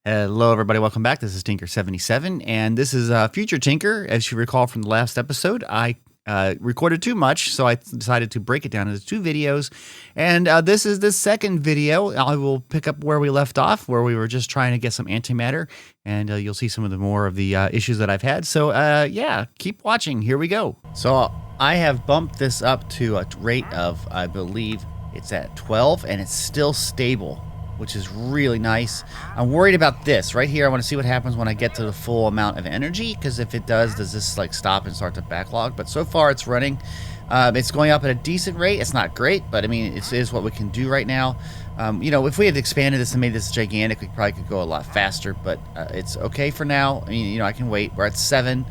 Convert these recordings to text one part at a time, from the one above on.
Hello everybody, welcome back. This is Tinker77, and this is Future Tinker. As you recall from the last episode, I recorded too much, so I decided to break it down into 2 videos. And this is the second video. I will pick up where we left off, where we were just trying to get some antimatter, and you'll see some of the more of the issues that I've had. So yeah, keep watching. Here we go. So I have bumped this up to a rate of, I believe it's at 12, and it's still stable, which is really nice. I'm worried about this right here. I want to see what happens when I get to the full amount of energy, because if it does this like stop and start to backlog? But so far it's running. It's going up at a decent rate. It's not great, but I mean, it is what we can do right now. You know, if we had expanded this and made this gigantic, we probably could go a lot faster, but it's okay for now. I mean, you know, I can wait. We're at 7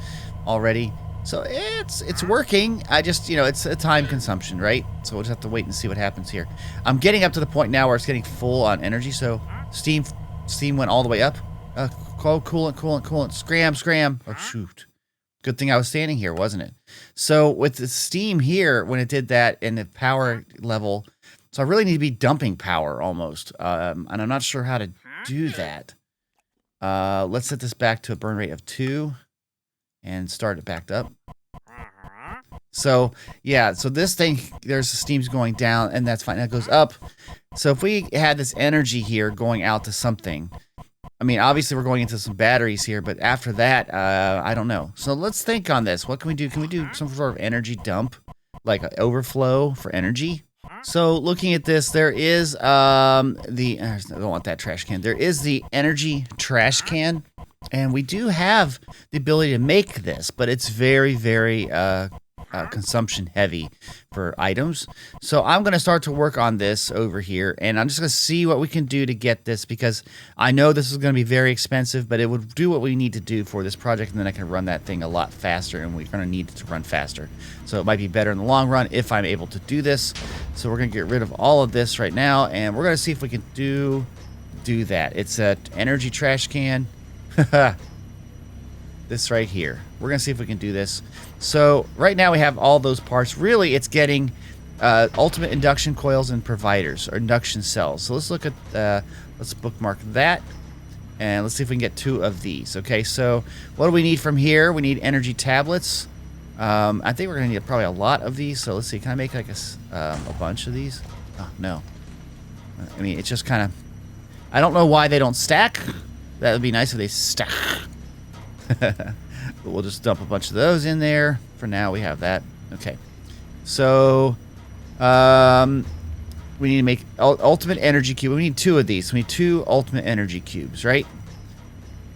already. So it's working. I just, you know, it's a time consumption, right? So we'll just have to wait and see what happens here. I'm getting up to the point now where it's getting full on energy. So steam went all the way up. Coolant. Scram. Oh, shoot. Good thing I was standing here, wasn't it? So with the steam here, when it did that and the power level, so I really need to be dumping power almost. And I'm not sure how to do that. Let's set this back to a burn rate of 2. And start it backed up. So yeah, so this thing, there's the steam's going down, and that's fine. That goes up. So if we had this energy here going out to something, I mean, obviously we're going into some batteries here, but after that, I don't know. So let's think on this. What can we do? Can we do some sort of energy dump, like an overflow for energy? So looking at this, there is I don't want that trash can. There is the energy trash can. And we do have the ability to make this, but it's very, very consumption heavy for items. So I'm going to start to work on this over here, and I'm just going to see what we can do to get this, because I know this is going to be very expensive, but it would do what we need to do for this project, and then I can run that thing a lot faster, and we're going to need it to run faster. So it might be better in the long run if I'm able to do this. So we're going to get rid of all of this right now, and we're going to see if we can do that. It's an energy trash can. This right here. We're gonna see if we can do this. So right now we have all those parts. Really, it's getting ultimate induction coils and providers, or induction cells. So let's look at let's bookmark that, and let's see if we can get 2 of these. Okay, so what do we need from here? We need energy tablets. I think we're gonna need probably a lot of these. So let's see, can I make like a bunch of these? Oh no, I mean, it's just kind of, I don't know why they don't stack. That would be nice if they stack. But we'll just dump a bunch of those in there. For now, we have that. Okay. So, we need to make ultimate energy cube. We need 2 of these. We need 2 ultimate energy cubes, right?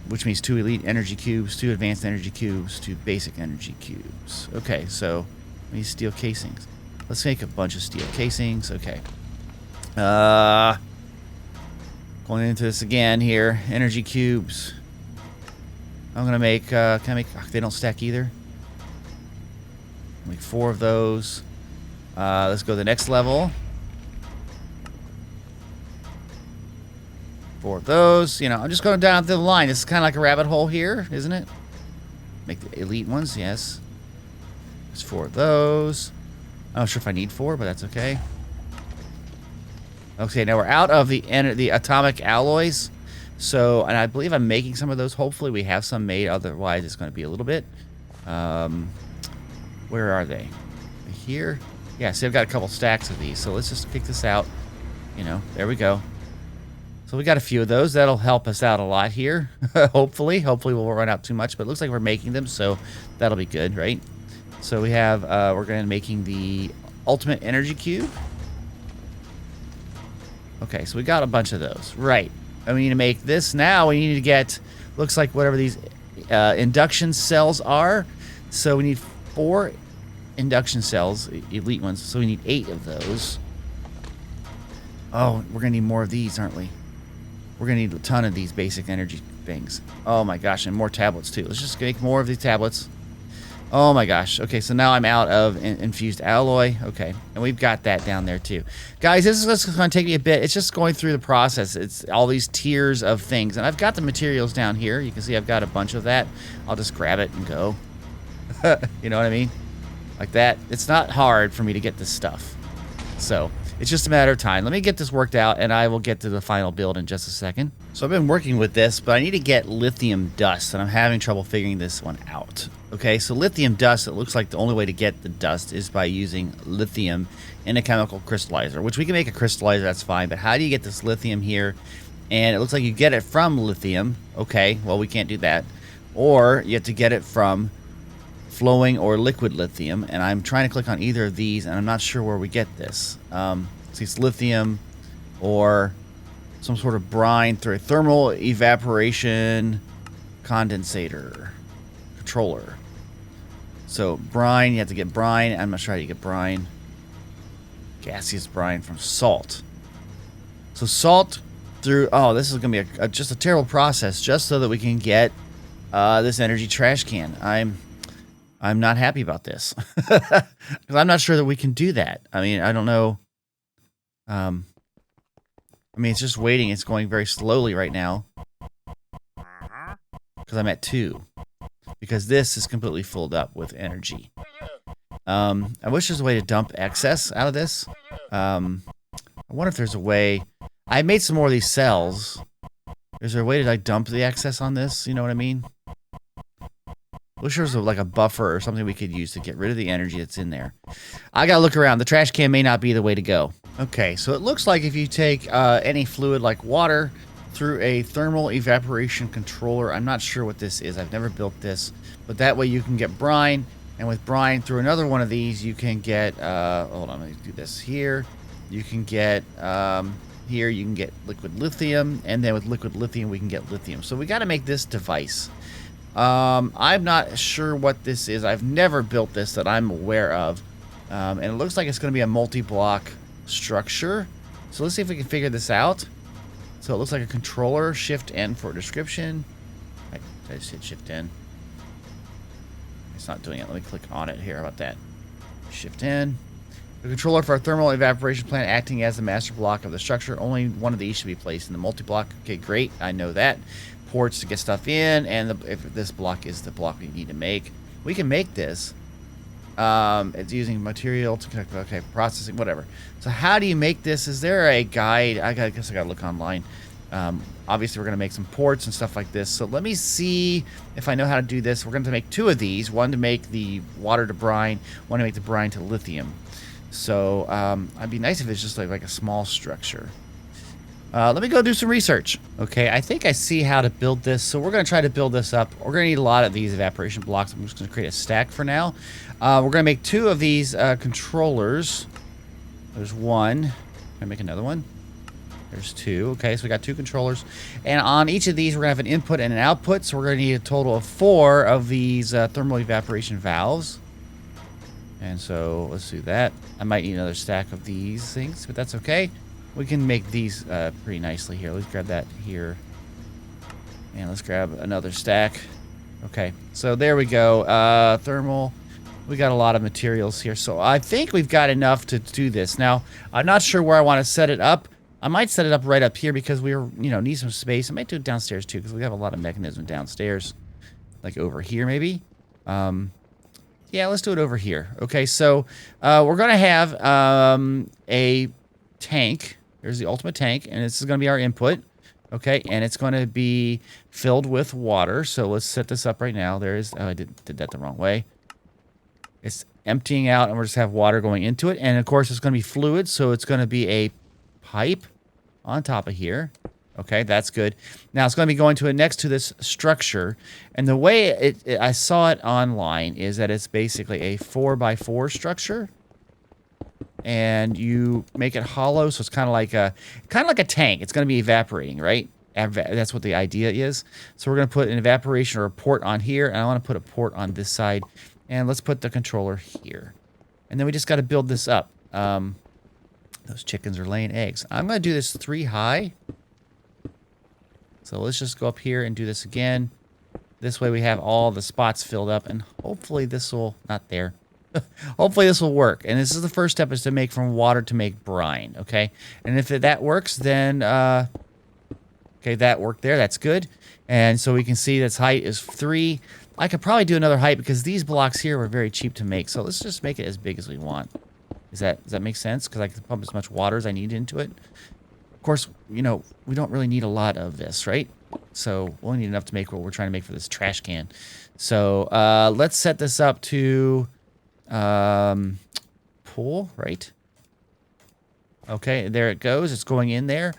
Which means 2 elite energy cubes, 2 advanced energy cubes, 2 basic energy cubes. Okay, so we need steel casings. Let's make a bunch of steel casings. Okay. Going into this again here. Energy cubes. I'm going to make, can I make, they don't stack either. Make 4 of those. Let's go to the next level. 4 of those. You know, I'm just going down the line. This is kind of like a rabbit hole here, isn't it? Make the elite ones, yes. There's 4 of those. I'm not sure if I need 4, but that's okay. Okay, now we're out of the atomic alloys. So, and I believe I'm making some of those. Hopefully we have some made. Otherwise, it's going to be a little bit. Where are they? Here? Yeah, see, I've got a couple stacks of these. So let's just kick this out. You know, there we go. So we got a few of those. That'll help us out a lot here. Hopefully. Hopefully we won't run out too much. But it looks like we're making them, so that'll be good, right? So we have, we're going to be making the ultimate energy cube. Okay, so we got a bunch of those. Right. And we need to make this now. We need to get, looks like whatever these induction cells are. So we need 4 induction cells, elite ones. So we need 8 of those. Oh, we're going to need more of these, aren't we? We're going to need a ton of these basic energy things. Oh my gosh, and more tablets too. Let's just make more of these tablets. Oh my gosh. Okay, so now I'm out of infused alloy. Okay, and we've got that down there too. Guys, this is going to take me a bit. It's just going through the process. It's all these tiers of things. And I've got the materials down here. You can see I've got a bunch of that. I'll just grab it and go. You know what I mean? Like that. It's not hard for me to get this stuff. So it's just a matter of time. Let me get this worked out, and I will get to the final build in just a second. So I've been working with this, but I need to get lithium dust, and I'm having trouble figuring this one out. Okay, so lithium dust, it looks like the only way to get the dust is by using lithium in a chemical crystallizer, which we can make a crystallizer, that's fine, but how do you get this lithium here? And it looks like you get it from lithium. Okay, well, we can't do that. Or you have to get it from flowing or liquid lithium, and I'm trying to click on either of these, and I'm not sure where we get this. See, it's lithium or some sort of brine through a thermal evaporation condensator controller. So brine, you have to get brine. I'm not sure how you get brine. Gaseous brine from salt. So salt through, oh, this is going to be just a terrible process just so that we can get this energy trash can. I'm not happy about this. Because I'm not sure that we can do that. I mean, I don't know. I mean, it's just waiting. It's going very slowly right now. Because I'm at 2. Because this is completely filled up with energy. I wish there's a way to dump excess out of this. I wonder if there's a way. I made some more of these cells. Is there a way to like dump the excess on this? You know what I mean? Wish there was like a buffer or something we could use to get rid of the energy that's in there. I gotta look around. The trash can may not be the way to go. Okay, so it looks like if you take any fluid like water through a thermal evaporation controller. I'm not sure what this is. I've never built this, but that way you can get brine, and with brine through another one of these, you can get. Hold on, let me do this here. You can get here. You can get liquid lithium, and then with liquid lithium, we can get lithium. So we got to make this device. I'm not sure what this is. I've never built this that I'm aware of, and it looks like it's going to be a multi-block structure. So let's see if we can figure this out. So it looks like a controller. Shift N for description. I just hit Shift N. It's not doing it. Let me click on it here. How about that? Shift N. The controller for our thermal evaporation plant acting as the master block of the structure. Only one of these should be placed in the multi-block. Okay, great. I know that. Ports to get stuff in, and if this block is the block we need to make. We can make this. It's using material to connect. Okay, processing, whatever. So how do you make this? Is there a guide? I guess I gotta look online. Obviously, we're gonna make some ports and stuff like this. So let me see if I know how to do this. We're going to make 2 of these. One to make the water to brine. One to make the brine to lithium. So it'd be nice if it's just like a small structure. Let me go do some research. Okay, I think I see how to build this. So we're going to try to build this up. We're going to need a lot of these evaporation blocks. I'm just going to create a stack for now. We're going to make 2 of these controllers. There's one. Can I make another one? There's 2. Okay, so we got 2 controllers. And on each of these, we're going to have an input and an output. So we're going to need a total of 4 of these thermal evaporation valves. And so let's do that. I might need another stack of these things, but that's okay. We can make these pretty nicely here. Let's grab that here. And let's grab another stack. Okay, so there we go. Thermal. We got a lot of materials here. So I think we've got enough to do this. Now, I'm not sure where I want to set it up. I might set it up right up here because we're, need some space. I might do it downstairs too because we have a lot of mechanism downstairs. Like over here maybe. Yeah, let's do it over here. Okay, so we're going to have a tank. There's the ultimate tank, and this is going to be our input. Okay, and it's going to be filled with water. So let's set this up right now. There is, oh, I did that the wrong way. It's emptying out, and we'll just have water going into it. And of course, it's going to be fluid, so it's going to be a pipe on top of here. Okay, that's good. Now it's going to be going to next to this structure, and the way I saw it online is that it's basically a 4x4 structure, and you make it hollow, so it's kind of like a tank. It's going to be evaporating, right? That's what the idea is. So we're going to put an evaporation or a port on here, and I want to put a port on this side, and let's put the controller here, and then we just got to build this up. Those chickens are laying eggs. I'm going to do this 3 high. So let's just go up here and do this again. This way we have all the spots filled up, and hopefully this will, not there. Hopefully this will work. And this is the first step, is to make from water to make brine, okay? And if that works, then, okay, that worked there. That's good. And so we can see this height is 3. I could probably do another height because these blocks here were very cheap to make. So let's just make it as big as we want. Does that make sense? Because I can pump as much water as I need into it. Of course, you know, we don't really need a lot of this, right? So we'll need enough to make what we're trying to make for this trash can. So let's set this up to pool, right? Okay, there it goes. It's going in there.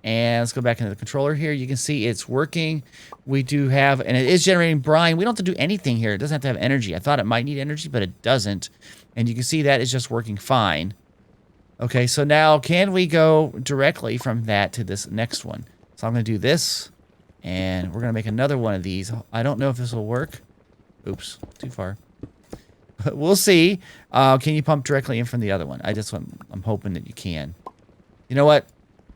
And let's go back into the controller here. You can see it's working. We do have, and it is generating brine. We don't have to do anything here. It doesn't have to have energy. I thought it might need energy, but it doesn't. And you can see that is just working fine. Okay, so now can we go directly from that to this next one? So I'm going to do this, and we're going to make another one of these. I don't know if this will work. Oops, too far. We'll see. Can you pump directly in from the other one? I'm hoping that you can. You know what?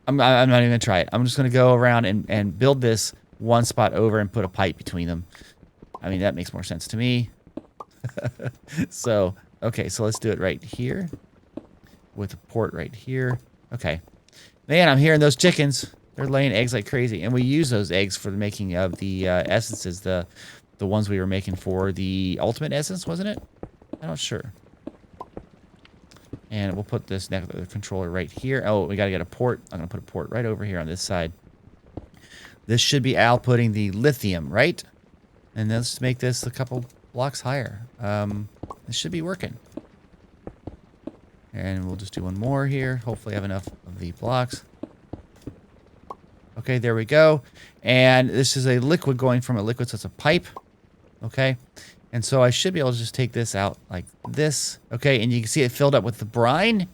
I'm not even going to try it. I'm just going to go around and build this one spot over and put a pipe between them. I mean, that makes more sense to me. So, okay, so let's do it right here with a port right here. Okay. Man, I'm hearing those chickens. They're laying eggs like crazy. And we use those eggs for the making of the essences, the ones we were making for the ultimate essence, wasn't it? I'm not sure. And we'll put this controller right here. Oh, we got to get a port. I'm going to put a port right over here on this side. This should be outputting the lithium, right? And let's make this a couple blocks higher. This should be working. And we'll just do one more here. Hopefully I have enough of the blocks. Okay, there we go. And this is a liquid going from a liquid, so it's a pipe. Okay. And so I should be able to just take this out like this. Okay, and you can see it filled up with the brine.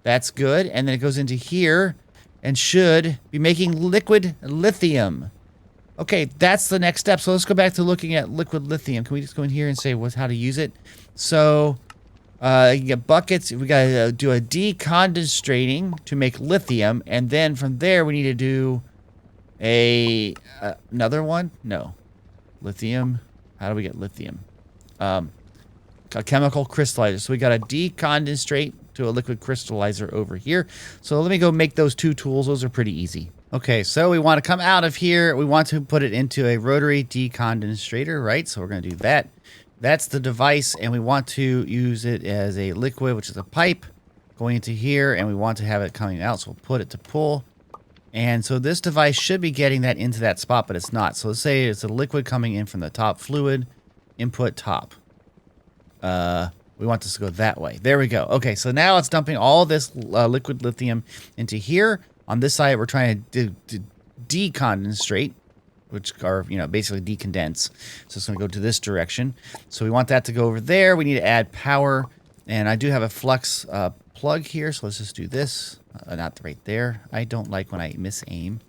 That's good. And then it goes into here and should be making liquid lithium. Okay, that's the next step. So let's go back to looking at liquid lithium. Can we just go in here and say how to use it? So you can get buckets. We got to do a decondensating to make lithium. And then from there, we need to do another one. No. Lithium. How do we get lithium? A chemical crystallizer. So we got a decondensate to a liquid crystallizer over here. So let me go make those two tools. Those are pretty easy. Okay, so we want to come out of here. We want to put it into a rotary decondensator, right? So we're going to do that. That's the device, and we want to use it as a liquid, which is a pipe, going into here, and we want to have it coming out. So we'll put it to pull. And so this device should be getting that into that spot, but it's not. So let's say it's a liquid coming in from the top fluid, input top. We want this to go that way. There we go. Okay, so now it's dumping all this liquid lithium into here. On this side, we're trying to decondensate, which are, basically decondense. So it's going to go to this direction. So we want that to go over there. We need to add power. And I do have a flux plug here, so let's just do this. Not right there. I don't like when I miss aim.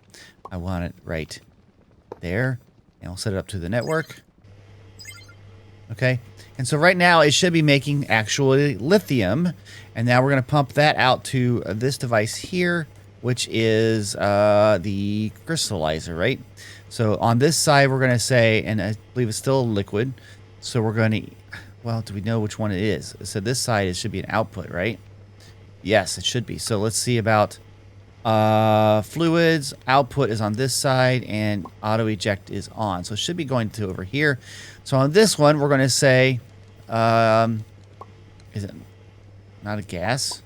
I want it right there. And we'll set it up to the network. Okay. And so right now it should be making actually lithium. And now we're going to pump that out to this device here, which is the crystallizer, right? So on this side, we're going to say, and I believe it's still a liquid. So we're going to, well, do we know which one it is? So this side, it should be an output, right? Yes, it should be. So let's see about fluids. Output is on this side, and auto eject is on. So it should be going to over here. So on this one, we're going to say, is it not a gas?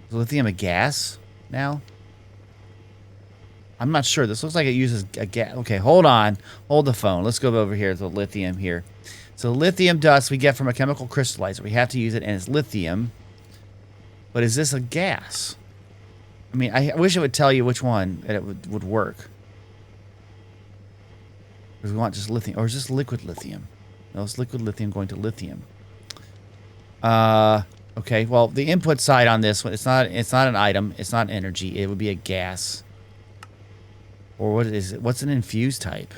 Is lithium a gas now? I'm not sure. This looks like it uses a gas. Okay, hold on. Hold the phone. Let's go over here to the lithium here. So lithium dust we get from a chemical crystallizer. We have to use it, and it's lithium. But is this a gas? I mean, I wish it would tell you which one that it would work. Because we want just lithium. Or is this liquid lithium? No, it's liquid lithium going to lithium. Okay, well, the input side on this one, it's not an item. It's not energy. It would be a gas. Or what is it? What's an infused type?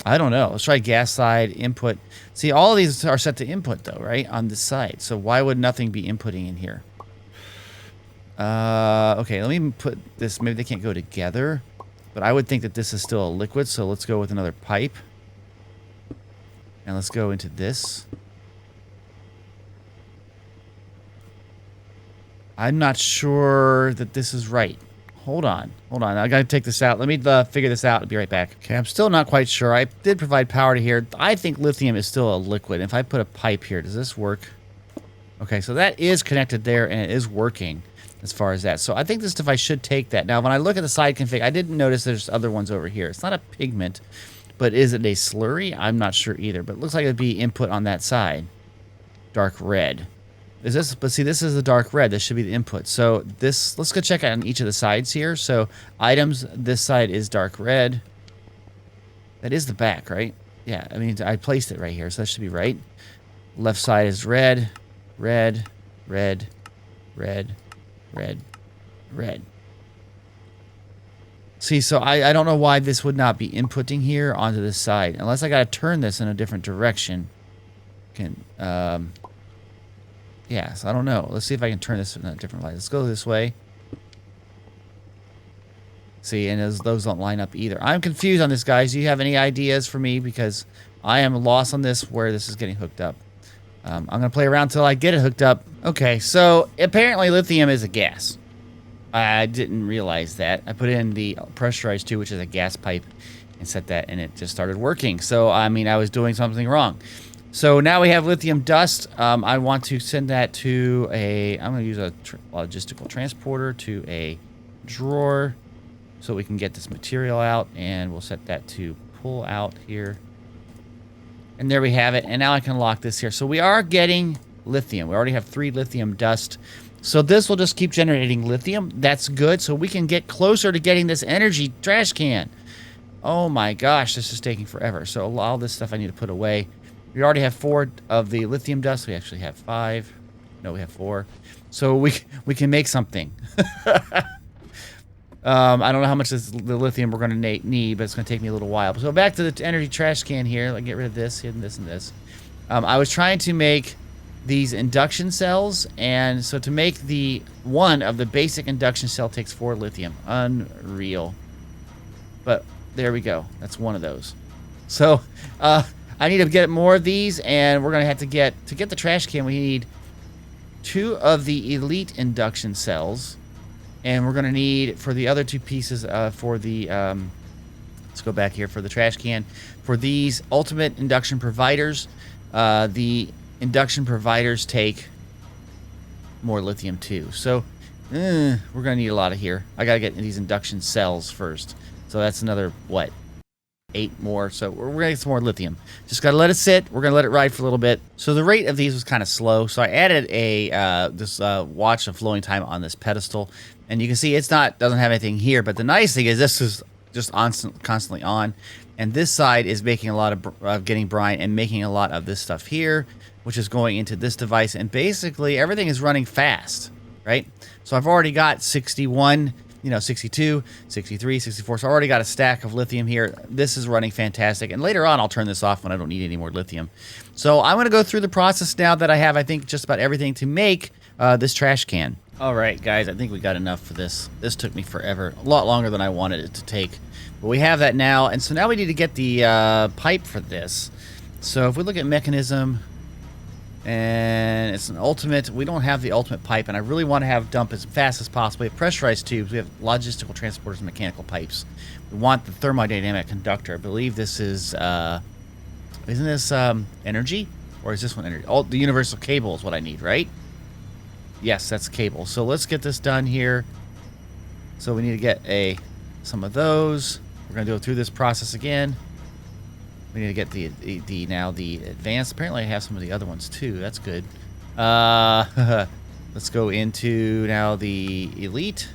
I don't know. Let's try gas side, input. See, all of these are set to input, though, right? On this side. So why would nothing be inputting in here? Okay, let me put this. Maybe they can't go together. But I would think that this is still a liquid, so let's go with another pipe. And let's go into this. I'm not sure that this is right. hold on. I gotta take this out. Let me figure this out. I'll be right back. Okay, I'm still not quite sure. I did provide power to here. I think lithium is still a liquid. If I put a pipe here, does this work? Okay, so that is connected there, and it is working as far as that. So I think this device should take that. Now, when I look at the side config, I didn't notice there's other ones over here. It's not a pigment, but is it a slurry? I'm not sure either, but it looks like it'd be input on that side. Dark red. Is this, but see, this is the dark red. This should be the input. So this, let's go check out on each of the sides here. So items, this side is dark red. That is the back, right? Yeah, I mean, I placed it right here, so that should be right. Left side is red, red, red, red, red, red. See, so I don't know why this would not be inputting here onto this side. Unless I got to turn this in a different direction. Yeah, so I don't know. Let's see if I can turn this in a different light. Let's go this way. See, and those don't line up either. I'm confused on this, guys. Do you have any ideas for me? Because I am lost on this, where this is getting hooked up. I'm going to play around until I get it hooked up. Okay, so apparently lithium is a gas. I didn't realize that. I put in the pressurized tube, which is a gas pipe, and set that, and it just started working. So, I mean, I was doing something wrong. So now we have lithium dust. I want to send that to a, I'm going to use a logistical transporter to a drawer so we can get this material out, and we'll set that to pull out here. And there we have it. And now I can lock this here. So we are getting lithium. We already have 3 lithium dust. So this will just keep generating lithium. That's good. So we can get closer to getting this energy trash can. Oh my gosh, this is taking forever. So all this stuff I need to put away. We already have 4 of the lithium dust. We actually have 5. No, we have 4. So we can make something. I don't know how much the lithium we're going to need, but it's going to take me a little while. So back to the energy trash can here. Like, get rid of this, and this, and this. I was trying to make these induction cells, and so to make the one of the basic induction cell takes 4 lithium. Unreal. But there we go. That's one of those. So I need to get more of these, and we're going to have to get the trash can, we need 2 of the elite induction cells. And we're going to need, for the other 2 pieces, for the, let's go back here for the trash can. For these ultimate induction providers, the induction providers take more lithium too. So, we're going to need a lot of here. I got to get these induction cells first. So that's another, what, 8 more. So we're going to get some more lithium. Just got to let it sit. We're going to let it ride for a little bit. So the rate of these was kind of slow. So I added a this watch of flowing time on this pedestal. And you can see it's doesn't have anything here. But the nice thing is this is just constantly on. And this side is making a lot of getting brine and making a lot of this stuff here, which is going into this device. And basically everything is running fast, right? So I've already got 61, 62, 63, 64. So I already got a stack of lithium here. This is running fantastic. And later on, I'll turn this off when I don't need any more lithium. So I'm going to go through the process now that I have, I think, just about everything to make this trash can. All right, guys, I think we got enough for this. This took me forever, a lot longer than I wanted it to take. But we have that now. And so now we need to get the pipe for this. So if we look at mechanism, and it's an ultimate. We don't have the ultimate pipe, and I really want to have dump as fast as possible. We have pressurized tubes. We have logistical transporters and mechanical pipes. We want the thermodynamic conductor. I believe this is, isn't this energy? Or is this one energy? Oh, the universal cable is what I need, right? Yes, that's cable. So let's get this done here. So we need to get some of those. We're going to go through this process again. We need to get the advanced. Apparently I have some of the other ones too. That's good. Let's go into now the elite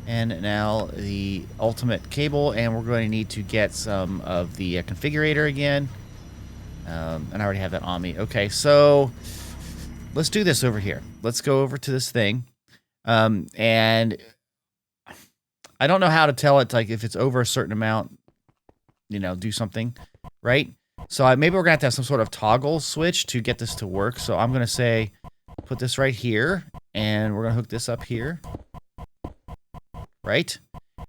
and now the ultimate cable, and we're going to need to get some of the configurator again. And I already have that on me. Okay, so let's do this over here. Let's go over to this thing. And I don't know how to tell it, like, if it's over a certain amount, do something, right? So maybe we're going to have some sort of toggle switch to get this to work. So I'm going to say, put this right here, and we're going to hook this up here, right?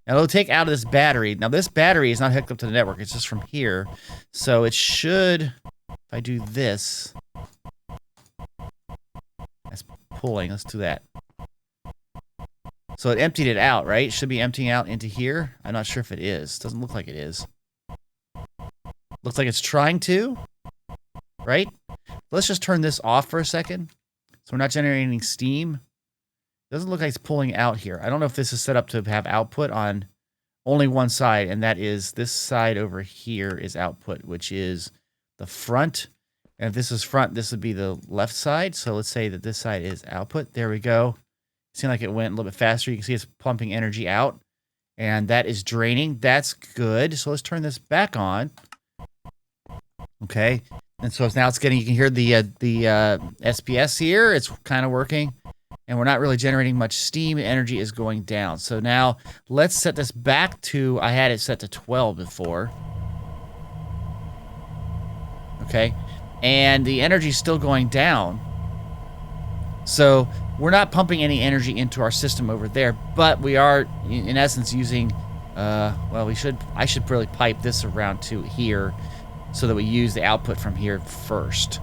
And it'll take out of this battery. Now, this battery is not hooked up to the network. It's just from here. So it should, if I do this, that's pulling. Let's do that. So it emptied it out, right? It should be emptying out into here. I'm not sure if it is. Doesn't look like it is. Looks like it's trying to, right? Let's just turn this off for a second. So we're not generating steam. Doesn't look like it's pulling out here. I don't know if this is set up to have output on only one side, and that is this side over here is output, which is the front. And if this is front, this would be the left side. So let's say that this side is output. There we go. Seemed like it went a little bit faster. You can see it's pumping energy out, and that is draining. That's good. So let's turn this back on. Okay. And so now it's getting, you can hear the SPS here. It's kind of working. And we're not really generating much steam. Energy is going down. So now let's set this back to, I had it set to 12 before. Okay. And the energy is still going down. So we're not pumping any energy into our system over there, but we are, in essence, using, well, I should really pipe this around to here so that we use the output from here first.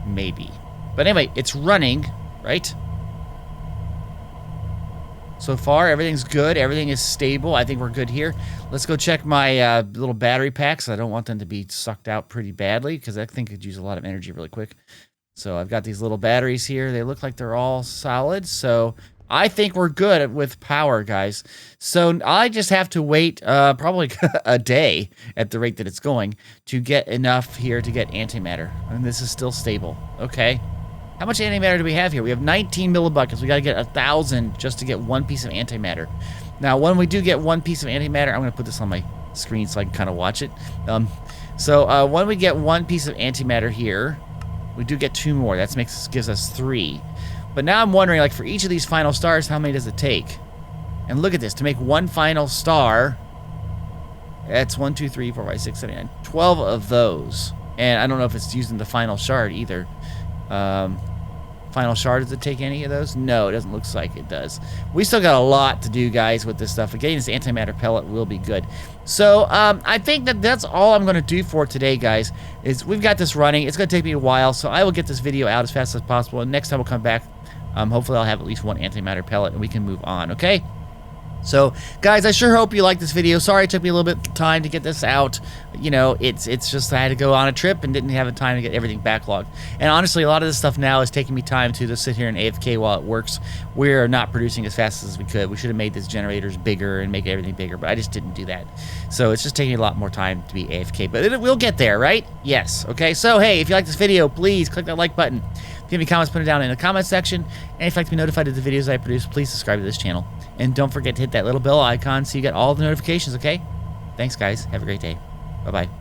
Maybe. But anyway, it's running, right? So far, everything's good. Everything is stable. I think we're good here. Let's go check my little battery packs. I don't want them to be sucked out pretty badly because I think it'd use a lot of energy really quick. So I've got these little batteries here. They look like they're all solid. So I think we're good with power, guys. So I just have to wait probably a day at the rate that it's going to get enough here to get antimatter. And this is still stable. Okay. How much antimatter do we have here? We have 19 millibuckets. We got to get 1,000 just to get one piece of antimatter. Now, when we do get one piece of antimatter, I'm going to put this on my screen so I can kind of watch it. So when we get one piece of antimatter here, we do get 2 more. That gives us 3. But now I'm wondering, like, for each of these final stars, how many does it take? And look at this. To make one final star, that's 1, 2, 3, 4, 5, 6, 7, 8, 9, 12 of those. And I don't know if it's using the final shard either. Final shard, does it take any of those? No, it doesn't look like it does. We still got a lot to do, guys, with this stuff. Getting this antimatter pellet will be good. So I think that's all I'm going to do for today, guys. Is we've got this running. It's going to take me a while, so I will get this video out as fast as possible. And next time we'll come back, hopefully I'll have at least one antimatter pellet, and we can move on, okay? So, guys, I sure hope you liked this video. Sorry it took me a little bit of time to get this out. You know, it's just I had to go on a trip and didn't have the time to get everything backlogged. And honestly, a lot of this stuff now is taking me time to just sit here and AFK while it works. We're not producing as fast as we could. We should have made these generators bigger and make everything bigger, but I just didn't do that. So it's just taking a lot more time to be AFK. But we'll get there, right? Yes. Okay, so hey, if you like this video, please click that like button. If you have any comments, put it down in the comment section. And if you'd like to be notified of the videos I produce, please subscribe to this channel. And don't forget to hit that little bell icon so you get all the notifications, okay? Thanks, guys. Have a great day. Bye-bye.